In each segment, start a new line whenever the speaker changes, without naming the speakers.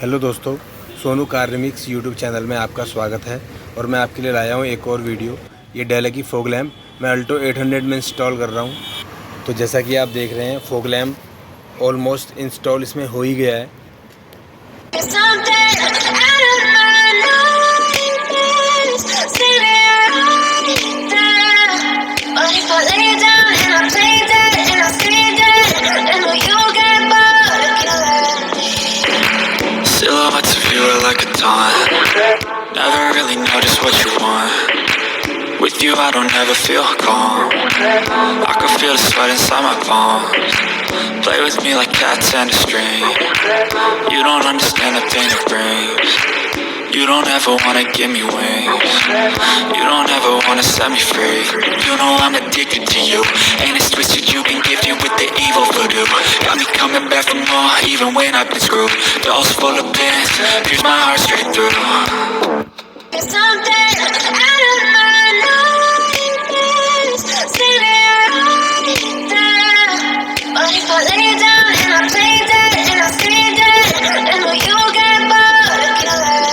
Hello दोस्तों, Sonu car remix YouTube channel में आपका स्वागत है। और मैं आपके लिए लाया हूँ एक और वीडियो। ये डेल की फॉग लैम्प मैं अल्टो 800 में इंस्टॉल कर रहा हूँ। तो जैसा कि आप देख रहे हैं, फॉग लैम्प ऑलमोस्ट इंस्टॉल इसमें हो ही गया है।
Silhouettes of you are like a taunt. Never really know just what you want. With you I don't ever feel calm. I can feel the sweat inside my palms. Play with me like cats and a string. You don't understand the pain it brings. You don't ever wanna give me wings. You don't ever wanna set me free. You know I'm addicted to you, and it's twisted you've been gifted with the evil voodoo. Got me coming back for more, even when I've been screwed. Dolls full of pins, pierce my heart straight through. Something out of my nightmares, see me right there. But if I lay down and I play dead and I stay dead, and will you get bored of killing?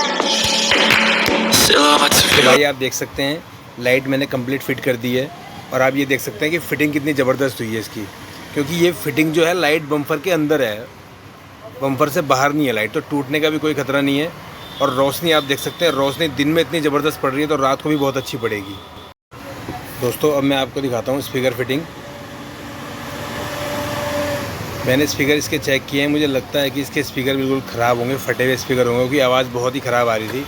तो भाई आप देख सकते हैं, light मैंने complete fit कर दी है। और आप ये देख सकते हैं कि फ़िटिंग कितनी ज़बरदस्त हुई है इसकी, क्योंकि ये फ़िटिंग जो है लाइट बम्पर के अंदर है, बम्पर से बाहर नहीं है लाइट, तो टूटने का भी कोई ख़तरा नहीं है। और रोशनी आप देख सकते हैं, रोशनी दिन में इतनी ज़बरदस्त पड़ रही है तो रात को भी बहुत अच्छी पड़ेगी। दोस्तों अब मैं आपको दिखाता हूँ स्पीकर फिटिंग। मैंने स्पीकर इसके चेक किए हैं, मुझे लगता है कि इसके स्पीकर बिल्कुल ख़राब होंगे, फटे हुए स्पीकर होंगे, क्योंकि आवाज़ बहुत ही ख़राब आ रही थी।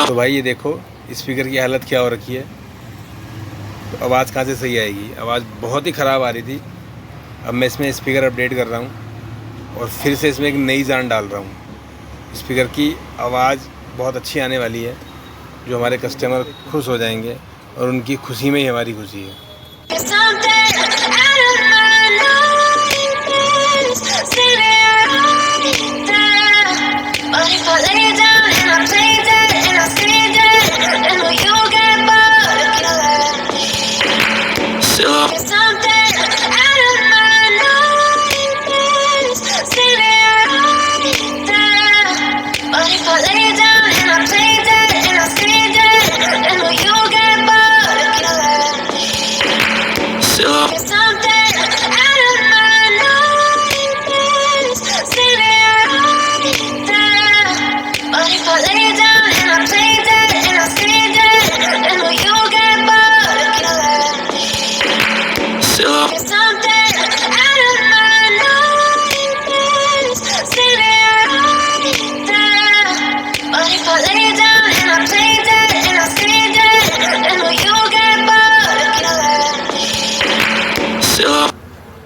तो भाई ये देखो स्पीकर की हालत क्या हो रखी है, तो आवाज़ कहाँ से सही आएगी, आवाज़ बहुत ही ख़राब आ रही थी। अब मैं इसमें स्पीकर अपडेट कर रहा हूँ और फिर से इसमें एक नई जान डाल रहा हूँ। स्पीकर की आवाज़ बहुत अच्छी आने वाली है, जो हमारे कस्टमर खुश हो जाएंगे, और उनकी खुशी में ही हमारी खुशी है।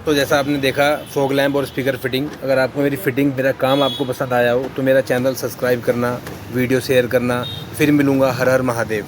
तो जैसा आपने देखा फॉग लैम्प और स्पीकर फिटिंग, अगर आपको मेरी फिटिंग, मेरा काम आपको पसंद आया हो तो मेरा चैनल सब्सक्राइब करना, वीडियो शेयर करना। फिर मिलूँगा। हर हर महादेव।